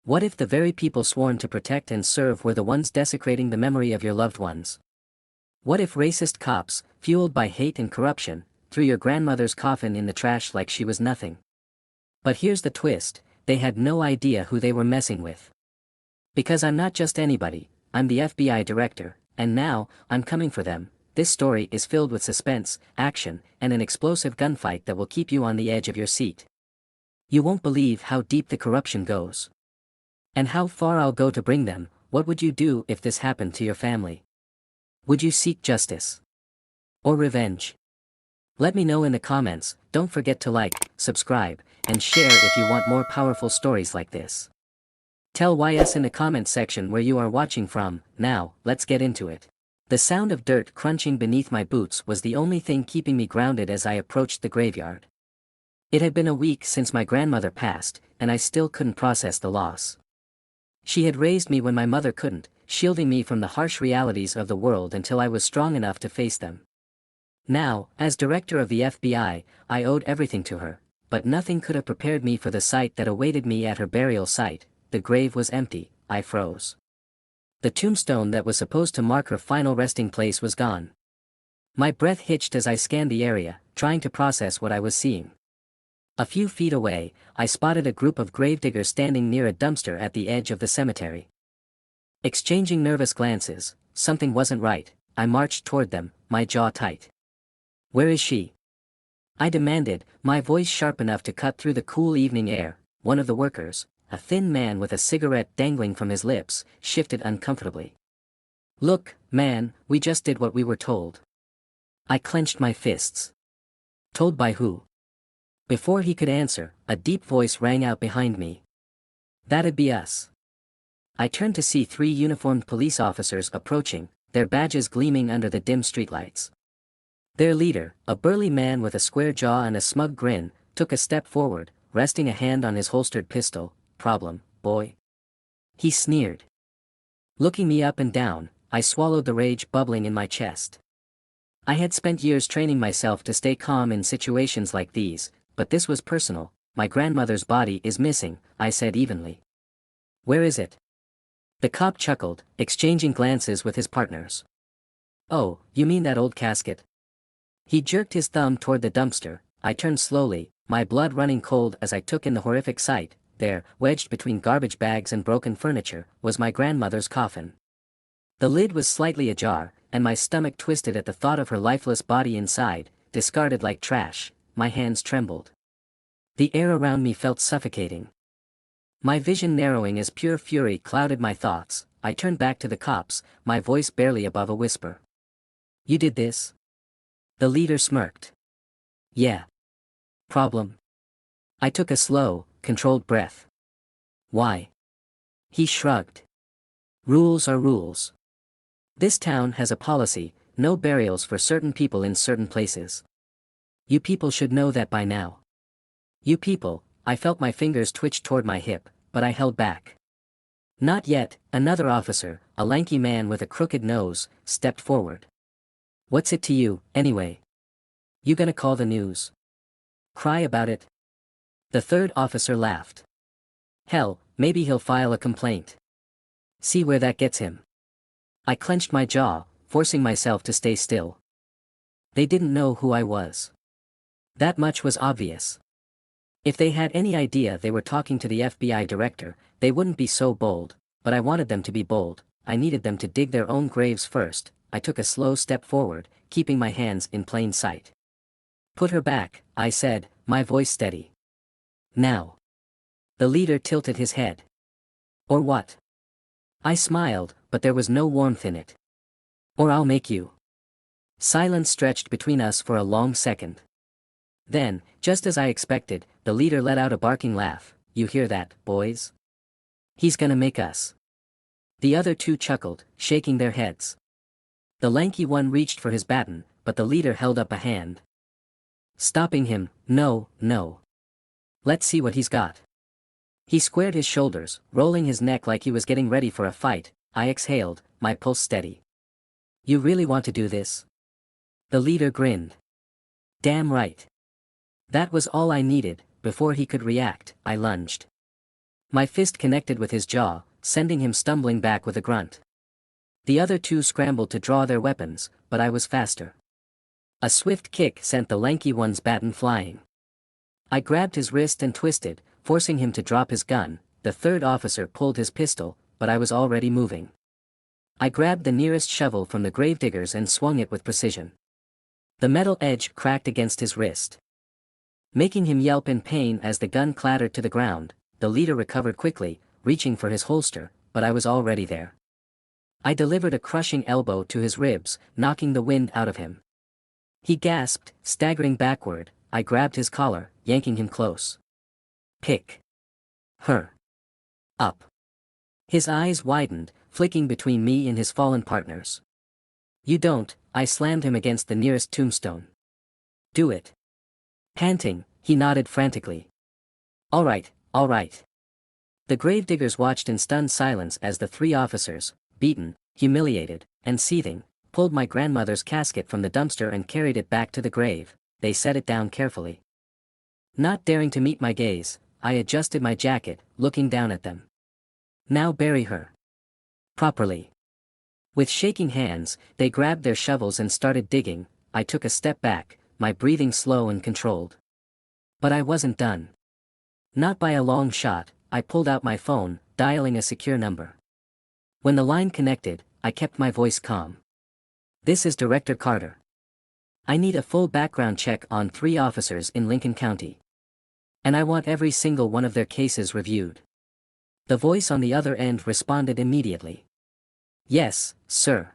What if the very people sworn to protect and serve were the ones desecrating the memory of your loved ones? What if racist cops, fueled by hate and corruption, threw your grandmother's coffin in the trash like she was nothing? But here's the twist, they had no idea who they were messing with. Because I'm not just anybody, I'm the FBI director, and now, I'm coming for them. This story is filled with suspense, action, and an explosive gunfight that will keep you on the edge of your seat. You won't believe how deep the corruption goes. And how far I'll go to bring them. What would you do if this happened to your family? Would you seek justice? Or revenge? Let me know in the comments. Don't forget to like, subscribe, and share if you want more powerful stories like this. Tell YS in the comments section where you are watching from. Now, let's get into it. The sound of dirt crunching beneath my boots was the only thing keeping me grounded as I approached the graveyard. It had been a week since my grandmother passed, and I still couldn't process the loss. She had raised me when my mother couldn't, shielding me from the harsh realities of the world until I was strong enough to face them. Now, as director of the FBI, I owed everything to her, but nothing could have prepared me for the sight that awaited me at her burial site. The grave was empty. I froze. The tombstone that was supposed to mark her final resting place was gone. My breath hitched as I scanned the area, trying to process what I was seeing. A few feet away, I spotted a group of gravediggers standing near a dumpster at the edge of the cemetery. Exchanging nervous glances, something wasn't right. I marched toward them, my jaw tight. "Where is she?" I demanded, my voice sharp enough to cut through the cool evening air. One of the workers, a thin man with a cigarette dangling from his lips, shifted uncomfortably. "Look, man, we just did what we were told." I clenched my fists. Told by who? Before he could answer, a deep voice rang out behind me. "That'd be us." I turned to see 3 uniformed police officers approaching, their badges gleaming under the dim streetlights. Their leader, a burly man with a square jaw and a smug grin, took a step forward, resting a hand on his holstered pistol. "Problem, boy?" he sneered. Looking me up and down, I swallowed the rage bubbling in my chest. I had spent years training myself to stay calm in situations like these, but this was personal. "My grandmother's body is missing," I said evenly. "Where is it?" The cop chuckled, exchanging glances with his partners. "Oh, you mean that old casket?" He jerked his thumb toward the dumpster. I turned slowly, my blood running cold as I took in the horrific sight. There, wedged between garbage bags and broken furniture, was my grandmother's coffin. The lid was slightly ajar, and my stomach twisted at the thought of her lifeless body inside, discarded like trash. My hands trembled. The air around me felt suffocating. My vision narrowing as pure fury clouded my thoughts. I turned back to the cops, my voice barely above a whisper. "You did this?" The leader smirked. "Yeah. Problem?" I took a slow, controlled breath. "Why?" He shrugged. "Rules are rules. This town has a policy, no burials for certain people in certain places. You people should know that by now." "You people," I felt my fingers twitch toward my hip, but I held back. "Not yet." Another officer, a lanky man with a crooked nose, stepped forward. "What's it to you, anyway? You gonna call the news? Cry about it?" The third officer laughed. "Hell, maybe he'll file a complaint. See where that gets him." I clenched my jaw, forcing myself to stay still. They didn't know who I was. That much was obvious. If they had any idea they were talking to the FBI director, they wouldn't be so bold, but I wanted them to be bold. I needed them to dig their own graves first. I took a slow step forward, keeping my hands in plain sight. "Put her back," I said, my voice steady. "Now." The leader tilted his head. "Or what?" I smiled, but there was no warmth in it. "Or I'll make you." Silence stretched between us for a long second. Then, just as I expected, the leader let out a barking laugh. "You hear that, boys? He's gonna make us." The other 2 chuckled, shaking their heads. The lanky one reached for his baton, but the leader held up a hand. Stopping him. "No, no. Let's see what he's got." He squared his shoulders, rolling his neck like he was getting ready for a fight. I exhaled, my pulse steady. "You really want to do this?" The leader grinned. "Damn right." That was all I needed. Before he could react, I lunged. My fist connected with his jaw, sending him stumbling back with a grunt. The other two scrambled to draw their weapons, but I was faster. A swift kick sent the lanky one's baton flying. I grabbed his wrist and twisted, forcing him to drop his gun. The third officer pulled his pistol, but I was already moving. I grabbed the nearest shovel from the gravediggers and swung it with precision. The metal edge cracked against his wrist, making him yelp in pain as the gun clattered to the ground. The leader recovered quickly, reaching for his holster, but I was already there. I delivered a crushing elbow to his ribs, knocking the wind out of him. He gasped, staggering backward. I grabbed his collar, yanking him close. Pick her up. His eyes widened, flicking between me and his fallen partners. You don't. I slammed him against the nearest tombstone. Do it. Panting, he nodded frantically. All right. All right. The gravediggers watched in stunned silence as the three officers, beaten, humiliated, and seething, pulled my grandmother's casket from the dumpster and carried it back to the grave. They set it down carefully. Not daring to meet my gaze, I adjusted my jacket, looking down at them. Now bury her properly. With shaking hands, they grabbed their shovels and started digging. I took a step back, my breathing slow and controlled. But I wasn't done. Not by a long shot. I pulled out my phone, dialing a secure number. When the line connected, I kept my voice calm. This is Director Carter. I need a full background check on 3 officers in Lincoln County. And I want every single one of their cases reviewed. The voice on the other end responded immediately. Yes, sir.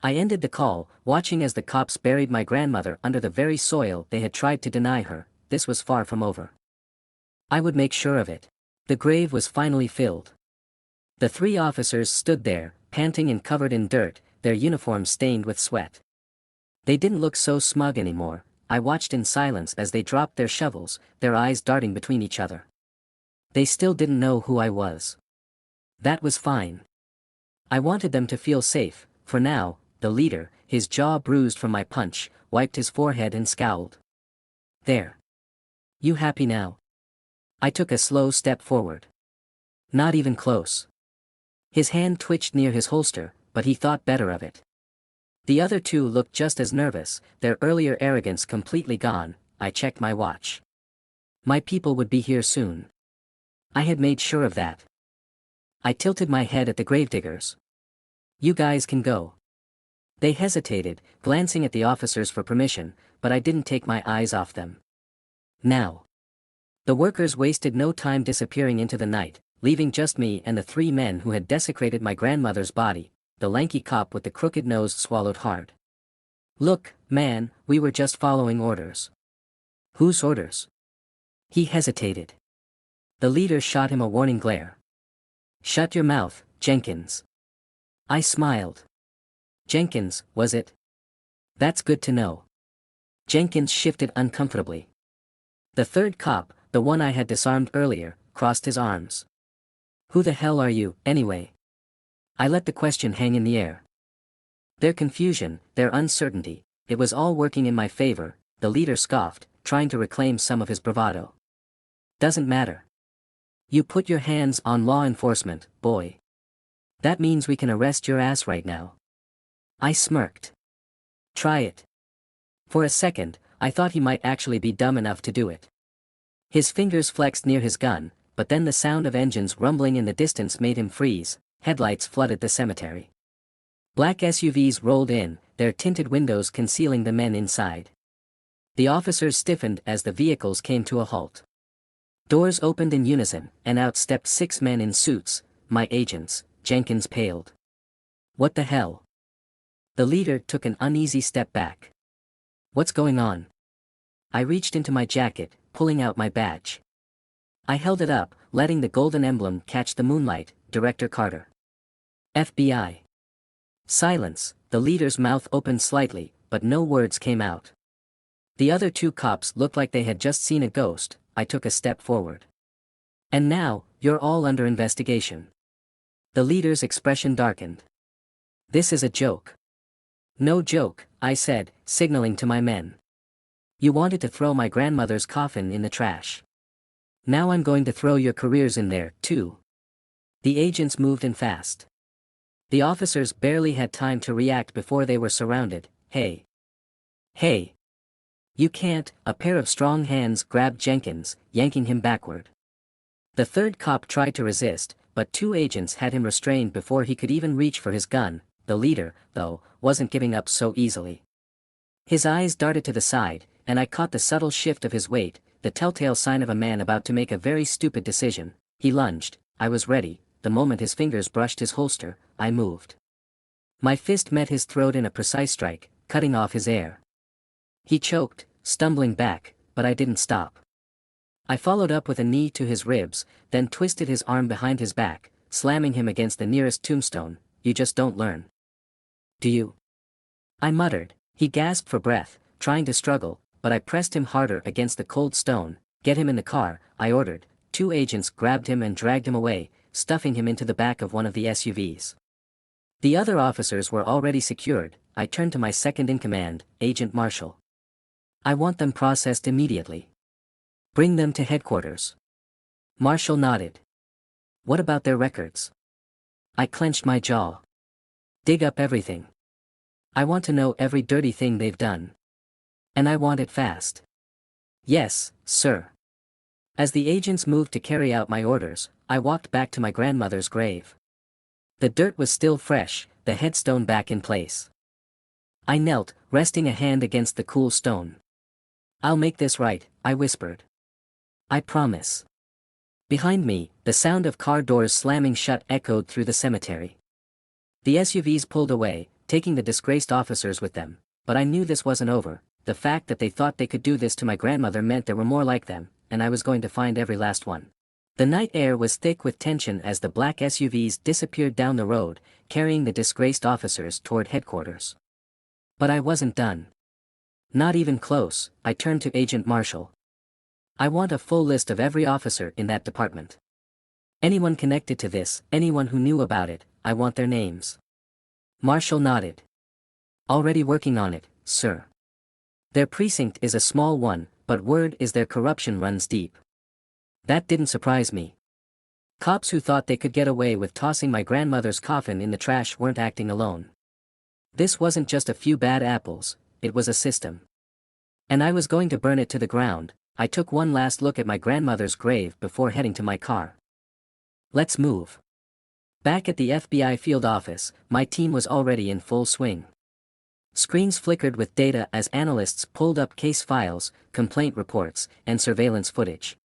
I ended the call, watching as the cops buried my grandmother under the very soil they had tried to deny her. This was far from over. I would make sure of it. The grave was finally filled. The 3 officers stood there, panting and covered in dirt, their uniforms stained with sweat. They didn't look so smug anymore. I watched in silence as they dropped their shovels, their eyes darting between each other. They still didn't know who I was. That was fine. I wanted them to feel safe. For now, the leader, his jaw bruised from my punch, wiped his forehead and scowled. There. You happy now? I took a slow step forward. Not even close. His hand twitched near his holster, but he thought better of it. The other 2 looked just as nervous, their earlier arrogance completely gone. I checked my watch. My people would be here soon. I had made sure of that. I tilted my head at the gravediggers. You guys can go. They hesitated, glancing at the officers for permission, but I didn't take my eyes off them. Now. The workers wasted no time disappearing into the night, leaving just me and the 3 men who had desecrated my grandmother's body. The lanky cop with the crooked nose swallowed hard. Look, man, we were just following orders. Whose orders? He hesitated. The leader shot him a warning glare. Shut your mouth, Jenkins. I smiled. Jenkins, was it? That's good to know. Jenkins shifted uncomfortably. The third cop, the one I had disarmed earlier, crossed his arms. Who the hell are you, anyway? I let the question hang in the air. Their confusion, their uncertainty, it was all working in my favor. The leader scoffed, trying to reclaim some of his bravado. Doesn't matter. You put your hands on law enforcement, boy. That means we can arrest your ass right now. I smirked. Try it. For a second, I thought he might actually be dumb enough to do it. His fingers flexed near his gun, but then the sound of engines rumbling in the distance made him freeze. Headlights flooded the cemetery. Black SUVs rolled in, their tinted windows concealing the men inside. The officers stiffened as the vehicles came to a halt. Doors opened in unison, and out stepped 6 men in suits, my agents. Jenkins paled. What the hell? The leader took an uneasy step back. What's going on? I reached into my jacket, pulling out my badge. I held it up, letting the golden emblem catch the moonlight. Director Carter. FBI. Silence. The leader's mouth opened slightly, but no words came out. The other 2 cops looked like they had just seen a ghost. I took a step forward. And now, you're all under investigation. The leader's expression darkened. This is a joke. No joke, I said, signaling to my men. You wanted to throw my grandmother's coffin in the trash. Now I'm going to throw your careers in there, too. The agents moved in fast. The officers barely had time to react before they were surrounded. Hey! Hey! You can't! A pair of strong hands grabbed Jenkins, yanking him backward. The third cop tried to resist, but two agents had him restrained before he could even reach for his gun. The leader, though, wasn't giving up so easily. His eyes darted to the side, and I caught the subtle shift of his weight, the telltale sign of a man about to make a very stupid decision. He lunged. I was ready. The moment his fingers brushed his holster, I moved. My fist met his throat in a precise strike, cutting off his air. He choked, stumbling back, but I didn't stop. I followed up with a knee to his ribs, then twisted his arm behind his back, slamming him against the nearest tombstone. You just don't learn. Do you? I muttered. He gasped for breath, trying to struggle, but I pressed him harder against the cold stone. Get him in the car, I ordered. Two agents grabbed him and dragged him away, stuffing him into the back of one of the SUVs. The other officers were already secured. I turned to my second-in-command, Agent Marshall. I want them processed immediately. Bring them to headquarters. Marshall nodded. What about their records? I clenched my jaw. Dig up everything. I want to know every dirty thing they've done. And I want it fast. Yes, sir. As the agents moved to carry out my orders, I walked back to my grandmother's grave. The dirt was still fresh, the headstone back in place. I knelt, resting a hand against the cool stone. I'll make this right, I whispered. I promise. Behind me, the sound of car doors slamming shut echoed through the cemetery. The SUVs pulled away, taking the disgraced officers with them, but I knew this wasn't over. The fact that they thought they could do this to my grandmother meant there were more like them, and I was going to find every last one. The night air was thick with tension as the black SUVs disappeared down the road, carrying the disgraced officers toward headquarters. But I wasn't done. Not even close. I turned to Agent Marshall. I want a full list of every officer in that department. Anyone connected to this, anyone who knew about it, I want their names. Marshall nodded. Already working on it, sir. Their precinct is a small one, but word is their corruption runs deep. That didn't surprise me. Cops who thought they could get away with tossing my grandmother's coffin in the trash weren't acting alone. This wasn't just a few bad apples, it was a system. And I was going to burn it to the ground. I took one last look at my grandmother's grave before heading to my car. Let's move. Back at the FBI field office, my team was already in full swing. Screens flickered with data as analysts pulled up case files, complaint reports, and surveillance footage.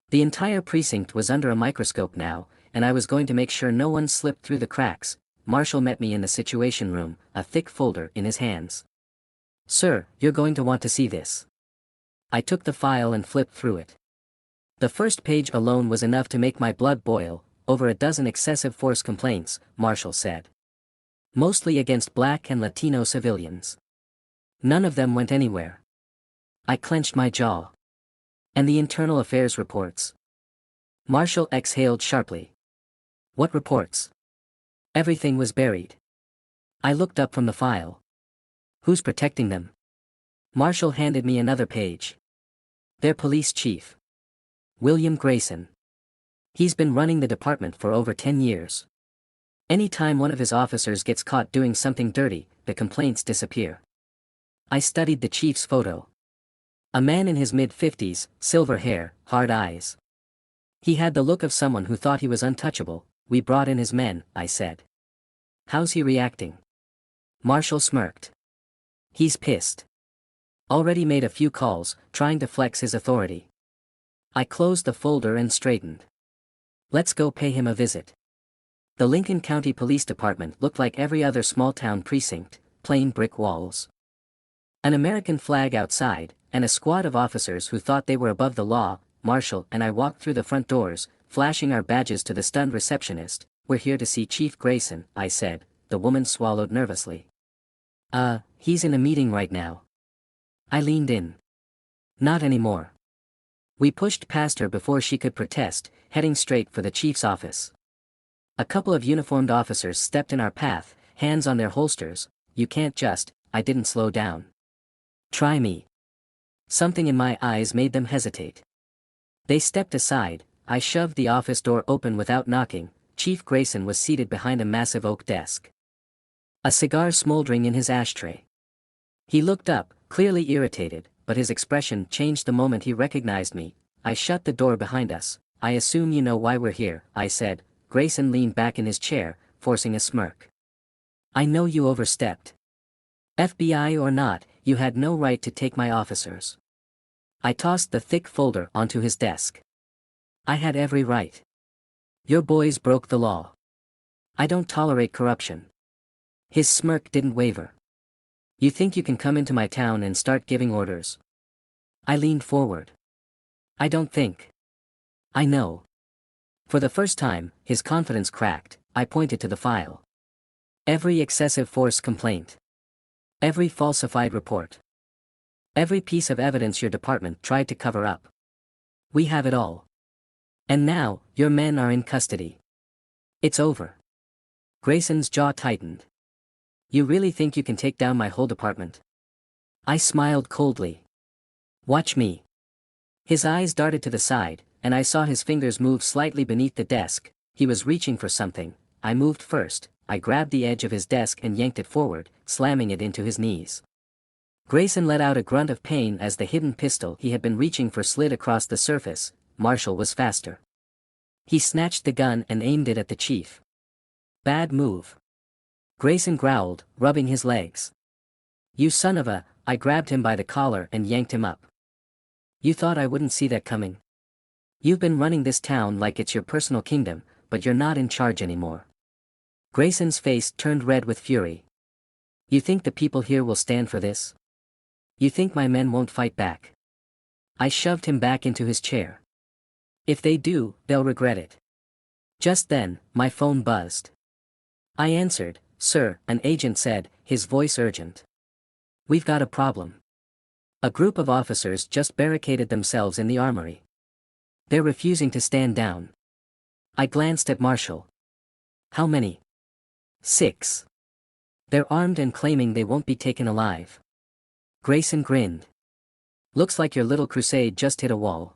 The entire precinct was under a microscope now, and I was going to make sure no one slipped through the cracks. Marshall met me in the situation room, a thick folder in his hands. Sir, you're going to want to see this. I took the file and flipped through it. The first page alone was enough to make my blood boil. Over a dozen excessive force complaints, Marshall said. Mostly against black and Latino civilians. None of them went anywhere. I clenched my jaw. And the internal affairs reports? Marshall exhaled sharply. What reports? Everything was buried. I looked up from the file. Who's protecting them? Marshall handed me another page. Their police chief. William Grayson. He's been running the department for over 10 years. Anytime one of his officers gets caught doing something dirty, the complaints disappear. I studied the chief's photo. A man in his mid-50s, silver hair, hard eyes. He had the look of someone who thought he was untouchable. We brought in his men, I said. How's he reacting? Marshall smirked. He's pissed. Already made a few calls, trying to flex his authority. I closed the folder and straightened. Let's go pay him a visit. The Lincoln County Police Department looked like every other small-town precinct, plain brick walls. An American flag outside, and a squad of officers who thought they were above the law. Marshall and I walked through the front doors, flashing our badges to the stunned receptionist. We're here to see Chief Grayson, I said. The woman swallowed nervously. He's in a meeting right now. I leaned in. Not anymore. We pushed past her before she could protest, heading straight for the chief's office. A couple of uniformed officers stepped in our path, hands on their holsters. You can't just. I didn't slow down. Try me. Something in my eyes made them hesitate. They stepped aside. I shoved the office door open without knocking. Chief Grayson was seated behind a massive oak desk, a cigar smoldering in his ashtray. He looked up, clearly irritated, but his expression changed the moment he recognized me. I shut the door behind us. "I assume you know why we're here," I said. Grayson leaned back in his chair, forcing a smirk. "I know you overstepped. FBI or not, you had no right to take my officers." I tossed the thick folder onto his desk. "I had every right. Your boys broke the law. I don't tolerate corruption." His smirk didn't waver. "You think you can come into my town and start giving orders?" I leaned forward. "I don't think. I know." For the first time, his confidence cracked. I pointed to the file. "Every excessive force complaint. Every falsified report. Every piece of evidence your department tried to cover up. We have it all. And now, your men are in custody. It's over." Grayson's jaw tightened. "You really think you can take down my whole department?" I smiled coldly. "Watch me." His eyes darted to the side, and I saw his fingers move slightly beneath the desk. He was reaching for something. I moved first. I grabbed the edge of his desk and yanked it forward, slamming it into his knees. Grayson let out a grunt of pain as the hidden pistol he had been reaching for slid across the surface. Marshall was faster. He snatched the gun and aimed it at the chief. "Bad move." Grayson growled, rubbing his legs. "You son of a..." I grabbed him by the collar and yanked him up. "You thought I wouldn't see that coming? You've been running this town like it's your personal kingdom, but you're not in charge anymore." Grayson's face turned red with fury. "You think the people here will stand for this? You think my men won't fight back?" I shoved him back into his chair. "If they do, they'll regret it." Just then, my phone buzzed. I answered. "Sir," an agent said, his voice urgent. "We've got a problem. A group of officers just barricaded themselves in the armory. They're refusing to stand down." I glanced at Marshall. "How many?" "6. They're armed and claiming they won't be taken alive." Grayson grinned. "Looks like your little crusade just hit a wall."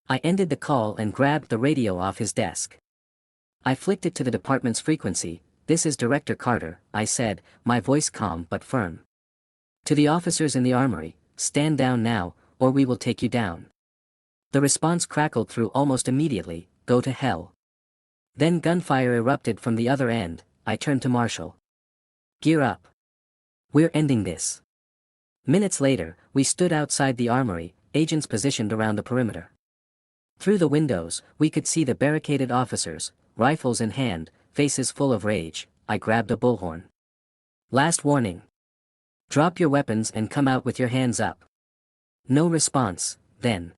I ended the call and grabbed the radio off his desk. I flicked it to the department's frequency. "This is Director Carter," I said, my voice calm but firm. "To the officers in the armory, stand down now, or we will take you down." The response crackled through almost immediately. "Go to hell." Then gunfire erupted from the other end. I turned to Marshall. "Gear up. We're ending this." Minutes later, we stood outside the armory, agents positioned around the perimeter. Through the windows, we could see the barricaded officers, rifles in hand, faces full of rage. I grabbed a bullhorn. "Last warning. Drop your weapons and come out with your hands up." No response. Then,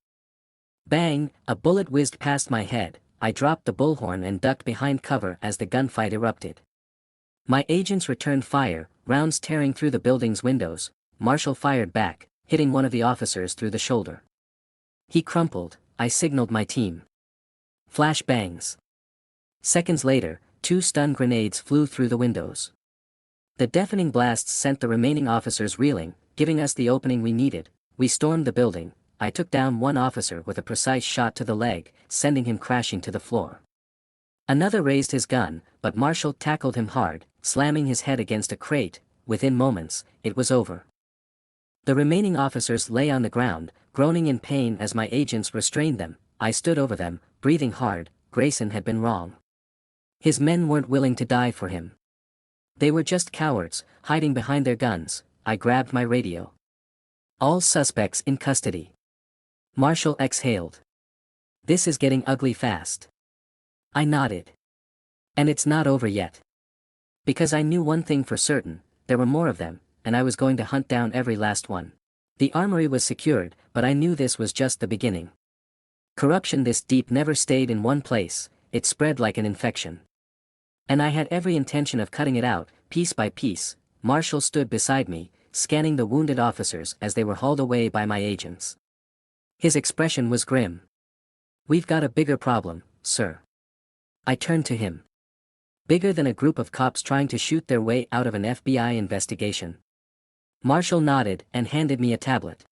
bang, a bullet whizzed past my head. I dropped the bullhorn and ducked behind cover as the gunfight erupted. My agents returned fire, rounds tearing through the building's windows. Marshall fired back, hitting one of the officers through the shoulder. He crumpled. I signaled my team. Flash bangs. Seconds later, 2 stun grenades flew through the windows. The deafening blasts sent the remaining officers reeling, giving us the opening we needed. We stormed the building. I took down one officer with a precise shot to the leg, sending him crashing to the floor. Another raised his gun, but Marshall tackled him hard, slamming his head against a crate. Within moments, it was over. The remaining officers lay on the ground, groaning in pain as my agents restrained them. I stood over them, breathing hard. Grayson had been wrong. His men weren't willing to die for him. They were just cowards, hiding behind their guns. I grabbed my radio. "All suspects in custody." Marshall exhaled. "This is getting ugly fast." I nodded. "And it's not over yet." Because I knew one thing for certain, there were more of them, and I was going to hunt down every last one. The armory was secured, but I knew this was just the beginning. Corruption this deep never stayed in one place, it spread like an infection. And I had every intention of cutting it out, piece by piece. Marshall stood beside me, scanning the wounded officers as they were hauled away by my agents. His expression was grim. "We've got a bigger problem, sir." I turned to him. "Bigger than a group of cops trying to shoot their way out of an FBI investigation?" Marshall nodded and handed me a tablet.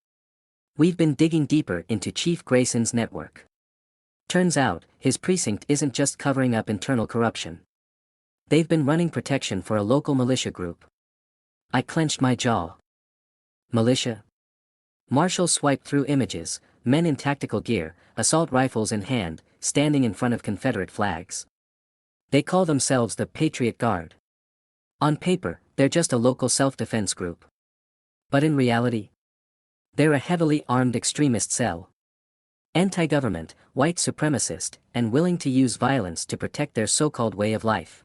We've been digging deeper into Chief Grayson's network. Turns out, his precinct isn't just covering up internal corruption. They've been running protection for a local militia group. I clenched my jaw. Militia? Marshall swiped through images, men in tactical gear, assault rifles in hand, standing in front of Confederate flags. They call themselves the Patriot Guard. On paper, they're just a local self-defense group. But in reality, they're a heavily armed extremist cell. Anti-government, white supremacist, and willing to use violence to protect their so-called way of life.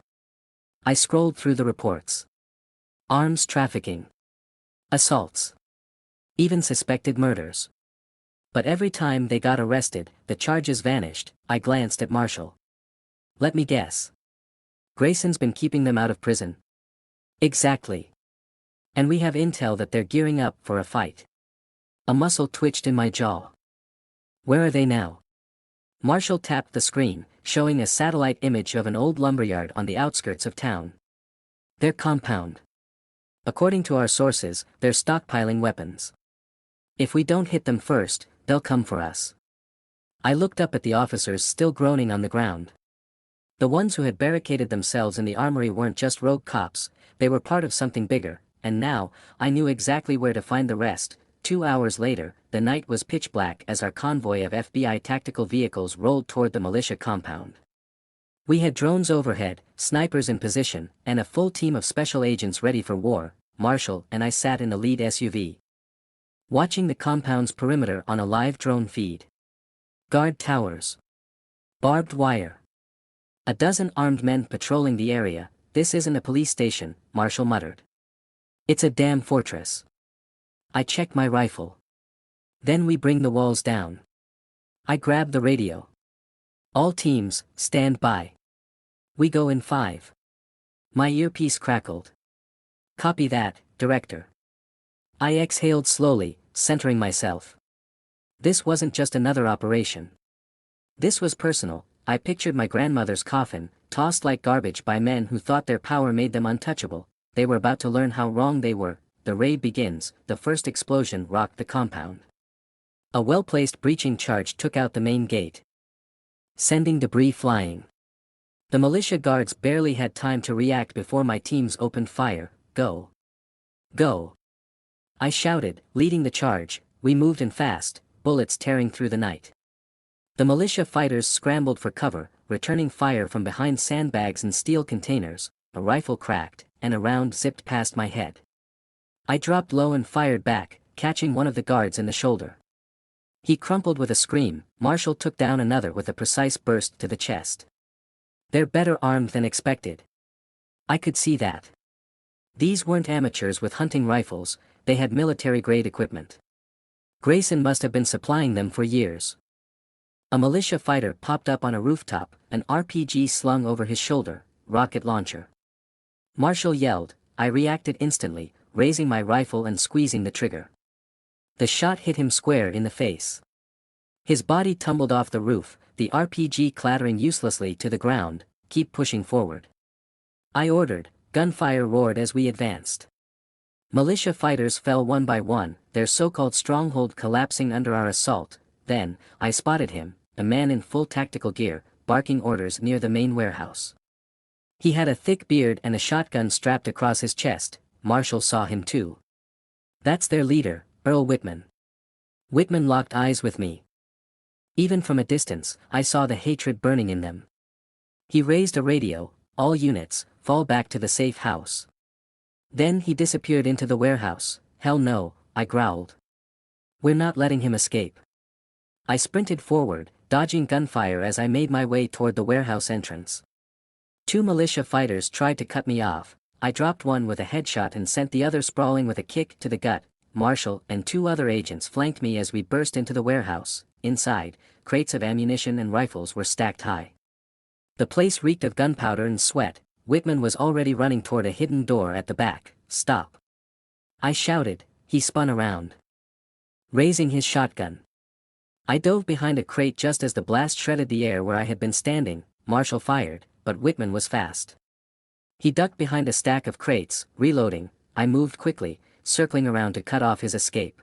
I scrolled through the reports. Arms trafficking. Assaults. Even suspected murders. But every time they got arrested, the charges vanished. I glanced at Marshall. Let me guess. Grayson's been keeping them out of prison. Exactly. And we have intel that they're gearing up for a fight. A muscle twitched in my jaw. Where are they now? Marshall tapped the screen, showing a satellite image of an old lumberyard on the outskirts of town. Their compound. According to our sources, they're stockpiling weapons. If we don't hit them first, they'll come for us. I looked up at the officers still groaning on the ground. The ones who had barricaded themselves in the armory weren't just rogue cops, they were part of something bigger, and now, I knew exactly where to find the rest. 2 hours later, the night was pitch black as our convoy of FBI tactical vehicles rolled toward the militia compound. We had drones overhead, snipers in position, and a full team of special agents ready for war. Marshall and I sat in the lead SUV, watching the compound's perimeter on a live drone feed. Guard towers. Barbed wire. A dozen armed men patrolling the area. This isn't a police station, Marshall muttered. It's a damn fortress. I check my rifle. Then we bring the walls down. I grab the radio. All teams, stand by. We go in 5. My earpiece crackled. Copy that, Director. I exhaled slowly, centering myself. This wasn't just another operation. This was personal. I pictured my grandmother's coffin, tossed like garbage by men who thought their power made them untouchable. They were about to learn how wrong they were. The raid begins. The first explosion rocked the compound. A well-placed breaching charge took out the main gate, sending debris flying. The militia guards barely had time to react before my teams opened fire. Go. Go. I shouted, leading the charge. We moved in fast, bullets tearing through the night. The militia fighters scrambled for cover, returning fire from behind sandbags and steel containers. A rifle cracked, and a round zipped past my head. I dropped low and fired back, catching one of the guards in the shoulder. He crumpled with a scream. Marshall took down another with a precise burst to the chest. They're better armed than expected. I could see that. These weren't amateurs with hunting rifles, they had military-grade equipment. Grayson must have been supplying them for years. A militia fighter popped up on a rooftop, an RPG slung over his shoulder, rocket launcher. Marshall yelled. I reacted instantly, raising my rifle and squeezing the trigger. The shot hit him square in the face. His body tumbled off the roof, the RPG clattering uselessly to the ground. Keep pushing forward. I ordered. Gunfire roared as we advanced. Militia fighters fell one by one, their so-called stronghold collapsing under our assault. Then, I spotted him, a man in full tactical gear, barking orders near the main warehouse. He had a thick beard and a shotgun strapped across his chest. Marshall saw him too. That's their leader, Earl Whitman. Whitman locked eyes with me. Even from a distance, I saw the hatred burning in them. He raised a radio. All units, fall back to the safe house. Then he disappeared into the warehouse. Hell no, I growled. We're not letting him escape. I sprinted forward, dodging gunfire as I made my way toward the warehouse entrance. 2 militia fighters tried to cut me off. I dropped one with a headshot and sent the other sprawling with a kick to the gut. Marshall and 2 other agents flanked me as we burst into the warehouse. Inside, crates of ammunition and rifles were stacked high. The place reeked of gunpowder and sweat. Whitman was already running toward a hidden door at the back. Stop. I shouted. He spun around, raising his shotgun. I dove behind a crate just as the blast shredded the air where I had been standing. Marshall fired, but Whitman was fast. He ducked behind a stack of crates, reloading. I moved quickly, circling around to cut off his escape.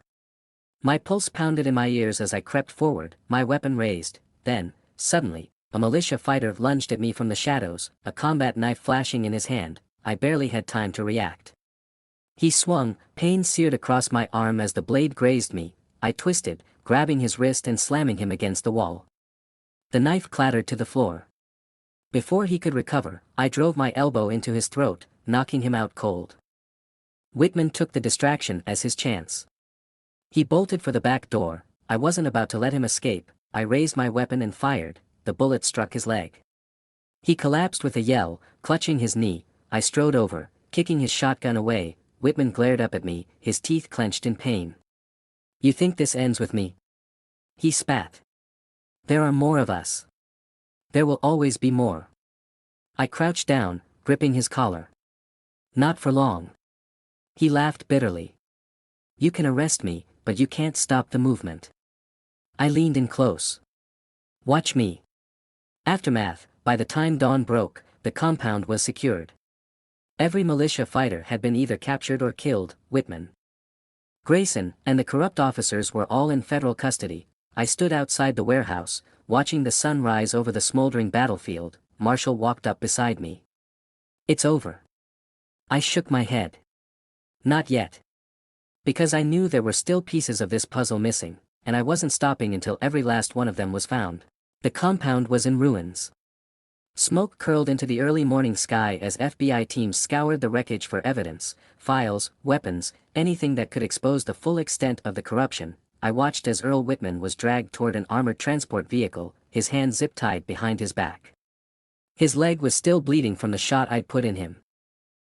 My pulse pounded in my ears as I crept forward, my weapon raised. Then, suddenly, a militia fighter lunged at me from the shadows, a combat knife flashing in his hand. I barely had time to react. He swung, pain seared across my arm as the blade grazed me. I twisted, grabbing his wrist and slamming him against the wall. The knife clattered to the floor. Before he could recover, I drove my elbow into his throat, knocking him out cold. Whitman took the distraction as his chance. He bolted for the back door. I wasn't about to let him escape. I raised my weapon and fired. The bullet struck his leg. He collapsed with a yell, clutching his knee. I strode over, kicking his shotgun away. Whitman glared up at me, his teeth clenched in pain. "You think this ends with me?" He spat. "There are more of us. There will always be more." I crouched down, gripping his collar. "Not for long." He laughed bitterly. "You can arrest me, but you can't stop the movement." I leaned in close. "Watch me." Aftermath. By the time dawn broke, the compound was secured. Every militia fighter had been either captured or killed. Whitman, Grayson, and the corrupt officers were all in federal custody. I stood outside the warehouse, watching the sun rise over the smoldering battlefield. Marshall walked up beside me. "It's over." I shook my head. "Not yet." Because I knew there were still pieces of this puzzle missing, and I wasn't stopping until every last one of them was found. The compound was in ruins. Smoke curled into the early morning sky as FBI teams scoured the wreckage for evidence, files, weapons, anything that could expose the full extent of the corruption. I watched as Earl Whitman was dragged toward an armored transport vehicle, his hand zip-tied behind his back. His leg was still bleeding from the shot I'd put in him.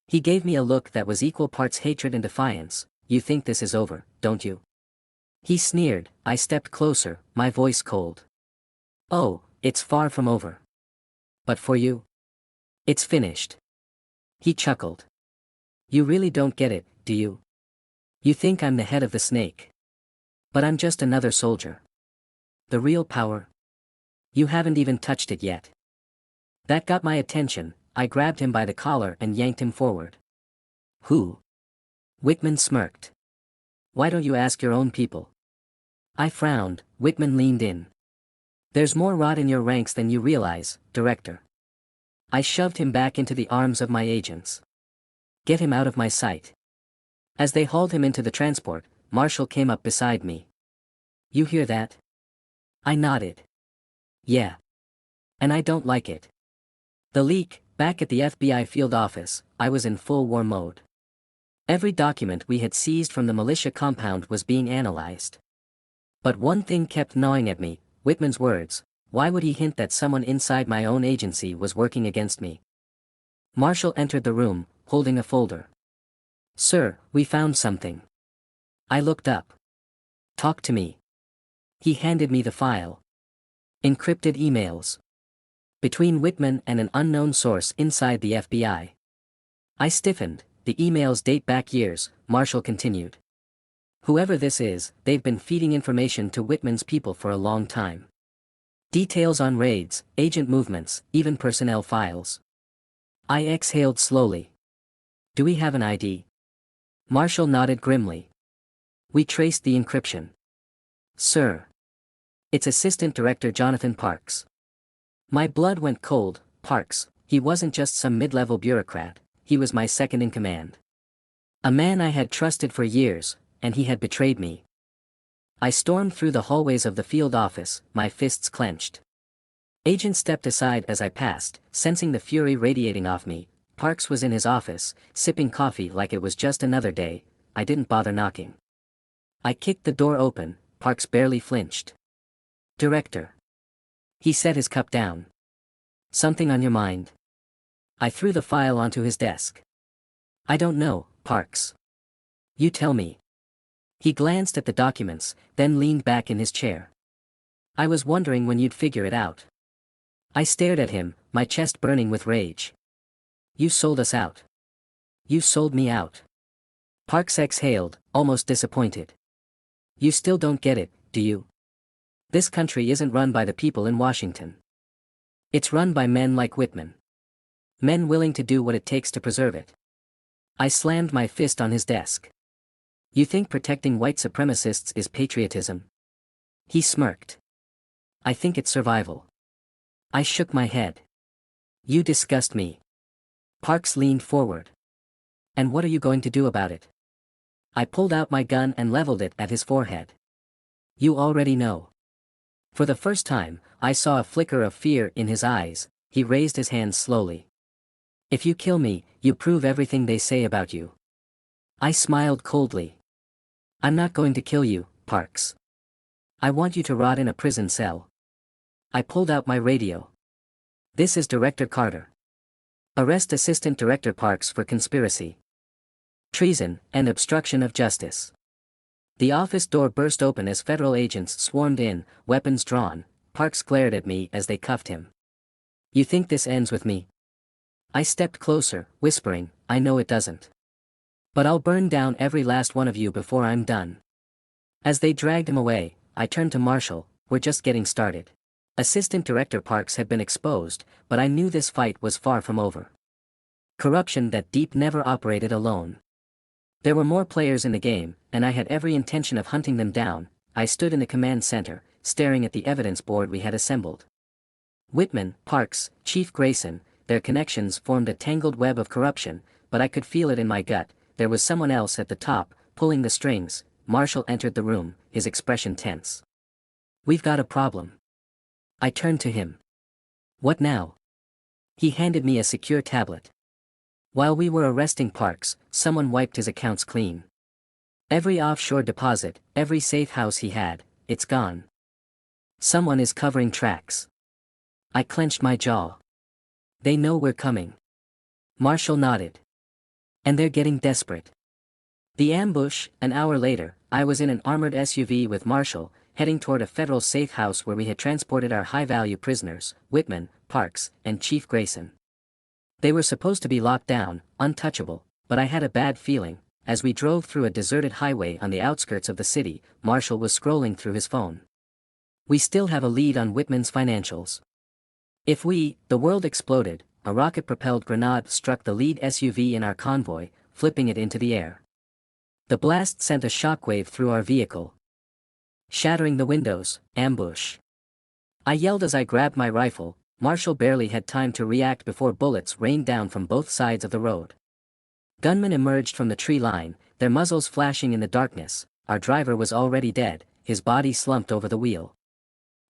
He gave me a look that was equal parts hatred and defiance. "You think this is over, don't you?" He sneered. I stepped closer, my voice cold. "Oh, it's far from over. But for you, it's finished." He chuckled. "You really don't get it, do you? You think I'm the head of the snake. But I'm just another soldier. The real power? You haven't even touched it yet." That got my attention. I grabbed him by the collar and yanked him forward. "Who?" Whitman smirked. "Why don't you ask your own people?" I frowned. Whitman leaned in. "There's more rot in your ranks than you realize, Director." I shoved him back into the arms of my agents. "Get him out of my sight." As they hauled him into the transport, Marshall came up beside me. "You hear that?" I nodded. "Yeah. And I don't like it." The leak. Back at the FBI field office, I was in full war mode. Every document we had seized from the militia compound was being analyzed. But one thing kept gnawing at me, Whitman's words. Why would he hint that someone inside my own agency was working against me? Marshall entered the room, holding a folder. "Sir, we found something." I looked up. "Talk to me." He handed me the file. Encrypted emails. Between Whitman and an unknown source inside the FBI. I stiffened. "The emails date back years," Marshall continued. "Whoever this is, they've been feeding information to Whitman's people for a long time. Details on raids, agent movements, even personnel files." I exhaled slowly. "Do we have an ID?" Marshall nodded grimly. "We traced the encryption." "Sir." "It's Assistant Director Jonathan Parks." My blood went cold. Parks, he wasn't just some mid-level bureaucrat, he was my second in command. A man I had trusted for years, and he had betrayed me. I stormed through the hallways of the field office, my fists clenched. Agents stepped aside as I passed, sensing the fury radiating off me. Parks was in his office, sipping coffee like it was just another day. I didn't bother knocking. I kicked the door open. Parks barely flinched. "Director." He set his cup down. "Something on your mind?" I threw the file onto his desk. "I don't know, Parks." "You tell me." He glanced at the documents, then leaned back in his chair. "I was wondering when you'd figure it out." I stared at him, my chest burning with rage. "You sold us out. You sold me out." Parks exhaled, almost disappointed. "You still don't get it, do you? This country isn't run by the people in Washington. It's run by men like Whitman. Men willing to do what it takes to preserve it." I slammed my fist on his desk. You think protecting white supremacists is patriotism? He smirked. I think it's survival. I shook my head. You disgust me. Parks leaned forward. And what are you going to do about it? I pulled out my gun and leveled it at his forehead. You already know. For the first time, I saw a flicker of fear in his eyes. He raised his hands slowly. If you kill me, you prove everything they say about you. I smiled coldly. I'm not going to kill you, Parks. I want you to rot in a prison cell. I pulled out my radio. This is Director Carter. Arrest Assistant Director Parks for conspiracy, treason, and obstruction of justice. The office door burst open as federal agents swarmed in, weapons drawn. Parks glared at me as they cuffed him. You think this ends with me? I stepped closer, whispering, I know it doesn't. But I'll burn down every last one of you before I'm done. As they dragged him away, I turned to Marshall. We're just getting started. Assistant Director Parks had been exposed, but I knew this fight was far from over. Corruption that deep never operated alone. There were more players in the game, and I had every intention of hunting them down. I stood in the command center, staring at the evidence board we had assembled. Whitman, Parks, Chief Grayson, their connections formed a tangled web of corruption, but I could feel it in my gut. There was someone else at the top, pulling the strings. Marshall entered the room, his expression tense. We've got a problem. I turned to him. What now? He handed me a secure tablet. While we were arresting Parks, someone wiped his accounts clean. Every offshore deposit, every safe house he had, it's gone. Someone is covering tracks. I clenched my jaw. They know we're coming. Marshall nodded. And they're getting desperate. The ambush. An hour later, I was in an armored SUV with Marshall, heading toward a federal safe house where we had transported our high-value prisoners, Whitman, Parks, and Chief Grayson. They were supposed to be locked down, untouchable, but I had a bad feeling. As we drove through a deserted highway on the outskirts of the city, Marshall was scrolling through his phone. We still have a lead on Whitman's financials. If the world exploded, a rocket-propelled grenade struck the lead SUV in our convoy, flipping it into the air. The blast sent a shockwave through our vehicle, shattering the windows. Ambush. I yelled as I grabbed my rifle. Marshall barely had time to react before bullets rained down from both sides of the road. Gunmen emerged from the tree line, their muzzles flashing in the darkness. Our driver was already dead, his body slumped over the wheel.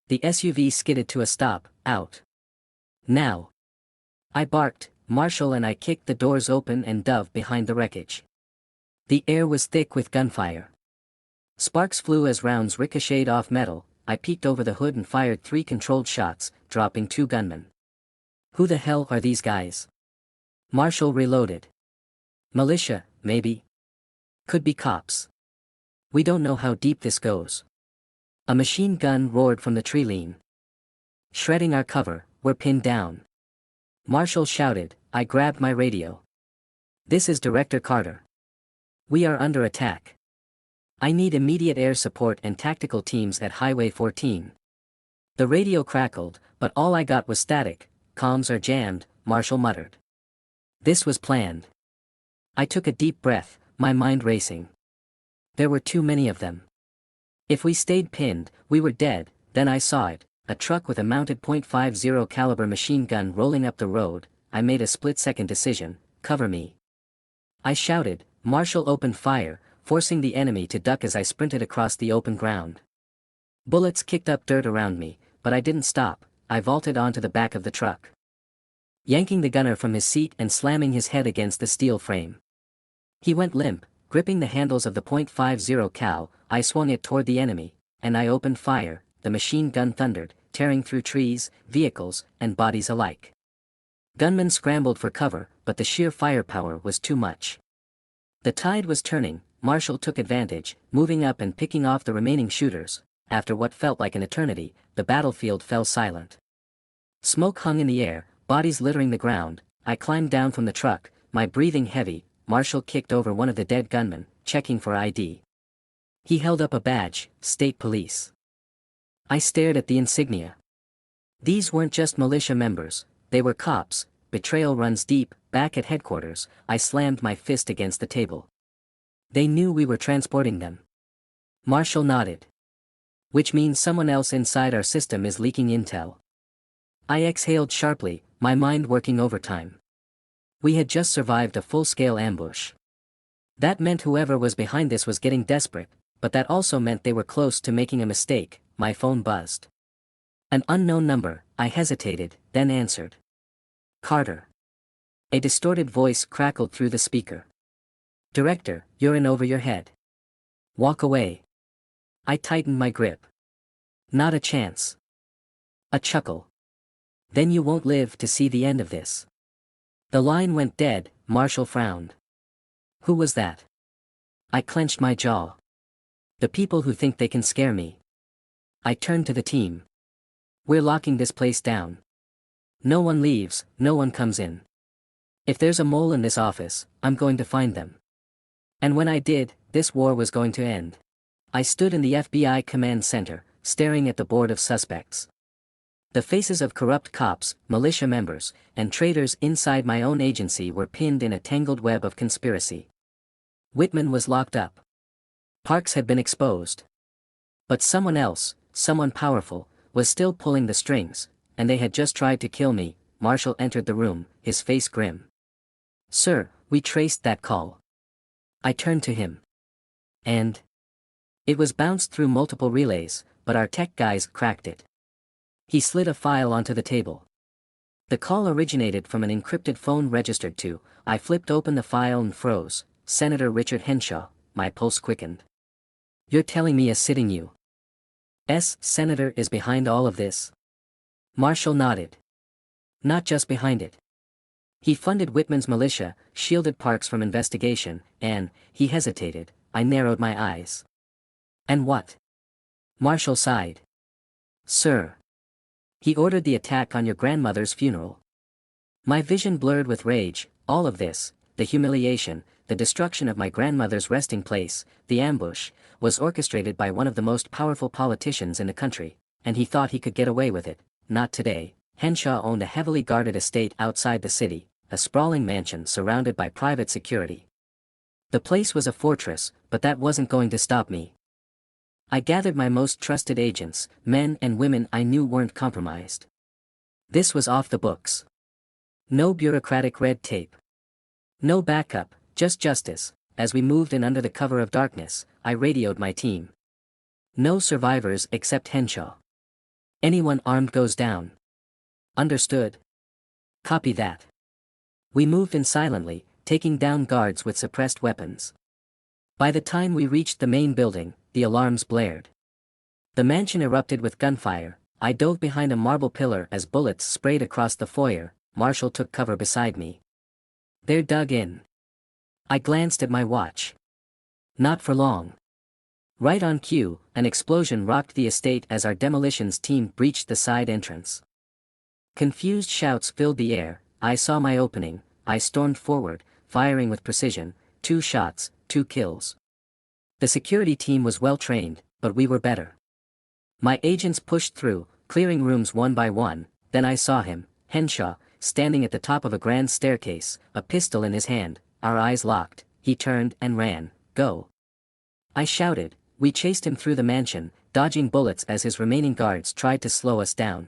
The SUV skidded to a stop. Out. Now. I barked. Marshall and I kicked the doors open and dove behind the wreckage. The air was thick with gunfire. Sparks flew as rounds ricocheted off metal. I peeked over the hood and fired 3 controlled shots, dropping 2 gunmen. Who the hell are these guys? Marshall reloaded. Militia, maybe. Could be cops. We don't know how deep this goes. A machine gun roared from the tree line. Shredding our cover, we're pinned down. Marshall shouted. I grabbed my radio. This is Director Carter. We are under attack. I need immediate air support and tactical teams at Highway 14. The radio crackled, but all I got was static. Comms are jammed, Marshall muttered. This was planned. I took a deep breath, my mind racing. There were too many of them. If we stayed pinned, we were dead. Then I saw it, a truck with a mounted .50 caliber machine gun rolling up the road. I made a split-second decision. Cover me. I shouted. Marshall opened fire, forcing the enemy to duck as I sprinted across the open ground. Bullets kicked up dirt around me, but I didn't stop. I vaulted onto the back of the truck, yanking the gunner from his seat and slamming his head against the steel frame. He went limp, gripping the handles of the .50 cal. I swung it toward the enemy, and I opened fire. The machine gun thundered, tearing through trees, vehicles, and bodies alike. Gunmen scrambled for cover, but the sheer firepower was too much. The tide was turning. Marshall took advantage, moving up and picking off the remaining shooters. After what felt like an eternity, the battlefield fell silent. Smoke hung in the air, bodies littering the ground. I climbed down from the truck, my breathing heavy. Marshall kicked over one of the dead gunmen, checking for ID. He held up a badge, State Police. I stared at the insignia. These weren't just militia members, they were cops. Betrayal runs deep. Back at headquarters, I slammed my fist against the table. They knew we were transporting them. Marshall nodded. Which means someone else inside our system is leaking intel. I exhaled sharply, my mind working overtime. We had just survived a full-scale ambush. That meant whoever was behind this was getting desperate, but that also meant they were close to making a mistake. My phone buzzed. An unknown number. I hesitated, then answered. Carter. A distorted voice crackled through the speaker. Director, you're in over your head. Walk away. I tightened my grip. Not a chance. A chuckle. Then you won't live to see the end of this. The line went dead. Marshall frowned. Who was that? I clenched my jaw. The people who think they can scare me. I turned to the team. We're locking this place down. No one leaves, no one comes in. If there's a mole in this office, I'm going to find them. And when I did, this war was going to end. I stood in the FBI command center, staring at the board of suspects. The faces of corrupt cops, militia members, and traitors inside my own agency were pinned in a tangled web of conspiracy. Whitman was locked up. Parks had been exposed. But someone else, someone powerful, was still pulling the strings, and they had just tried to kill me. Marshall entered the room, his face grim. Sir, we traced that call. I turned to him. And? It was bounced through multiple relays, but our tech guys cracked it. He slid a file onto the table. The call originated from an encrypted phone registered to. I flipped open the file and froze. Senator Richard Henshaw. My pulse quickened. You're telling me a sitting U.S. senator is behind all of this? Marshall nodded. Not just behind it. He funded Whitman's militia, shielded Parks from investigation, and, he hesitated. I narrowed my eyes. And what? Marshall sighed. Sir. He ordered the attack on your grandmother's funeral. My vision blurred with rage. All of this, the humiliation, the destruction of my grandmother's resting place, the ambush, was orchestrated by one of the most powerful politicians in the country, and he thought he could get away with it. Not today. Henshaw owned a heavily guarded estate outside the city, a sprawling mansion surrounded by private security. The place was a fortress, but that wasn't going to stop me. I gathered my most trusted agents, men and women I knew weren't compromised. This was off the books. No bureaucratic red tape. No backup, just justice. As we moved in under the cover of darkness, I radioed my team. No survivors except Henshaw. Anyone armed goes down. Understood. Copy that. We moved in silently, taking down guards with suppressed weapons. By the time we reached the main building, the alarms blared. The mansion erupted with gunfire. I dove behind a marble pillar as bullets sprayed across the foyer. Marshall took cover beside me. They're dug in. I glanced at my watch. Not for long. Right on cue, an explosion rocked the estate as our demolitions team breached the side entrance. Confused shouts filled the air. I saw my opening. I stormed forward, firing with precision. 2 shots, 2 kills. The security team was well trained, but we were better. My agents pushed through, clearing rooms one by one. Then I saw him, Henshaw, standing at the top of a grand staircase, a pistol in his hand. Our eyes locked. He turned and ran. Go. I shouted. We chased him through the mansion, dodging bullets as his remaining guards tried to slow us down.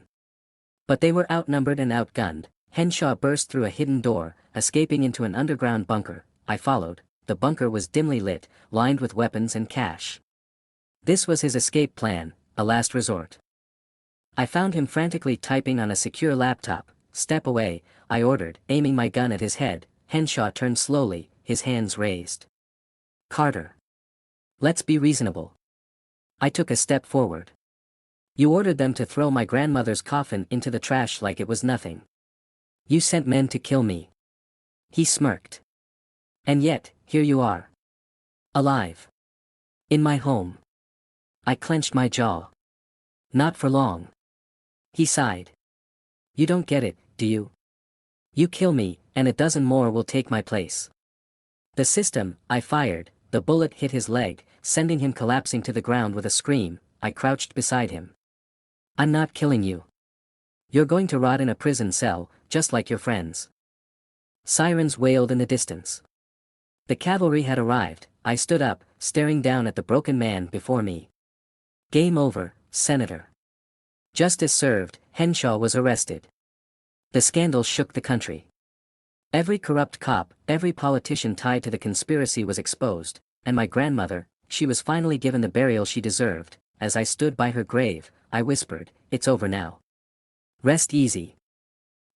But they were outnumbered and outgunned. Henshaw burst through a hidden door, escaping into an underground bunker. I followed. The bunker was dimly lit, lined with weapons and cash. This was his escape plan, a last resort. I found him frantically typing on a secure laptop. Step away, I ordered, aiming my gun at his head. Henshaw turned slowly, his hands raised. Carter. Let's be reasonable. I took a step forward. You ordered them to throw my grandmother's coffin into the trash like it was nothing. You sent men to kill me. He smirked. And yet, here you are. Alive. In my home. I clenched my jaw. Not for long. He sighed. You don't get it, do you? You kill me, and a dozen more will take my place. The system, I fired. The bullet hit his leg, sending him collapsing to the ground with a scream. I crouched beside him. I'm not killing you. You're going to rot in a prison cell, just like your friends. Sirens wailed in the distance. The cavalry had arrived, I stood up, staring down at the broken man before me. Game over, Senator. Justice served, Henshaw was arrested. The scandal shook the country. Every corrupt cop, every politician tied to the conspiracy was exposed, and my grandmother, she was finally given the burial she deserved. As I stood by her grave, I whispered, "It's over now. Rest easy."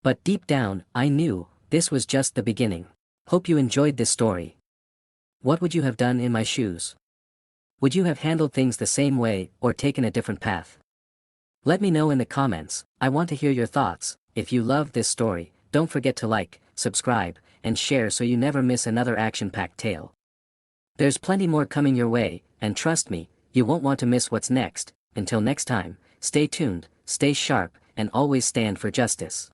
But deep down, I knew, this was just the beginning. Hope you enjoyed this story. What would you have done in my shoes? Would you have handled things the same way, or taken a different path? Let me know in the comments. I want to hear your thoughts. If you loved this story, don't forget to like, subscribe, and share so you never miss another action-packed tale. There's plenty more coming your way, and trust me, you won't want to miss what's next. Until next time, stay tuned, stay sharp, and always stand for justice.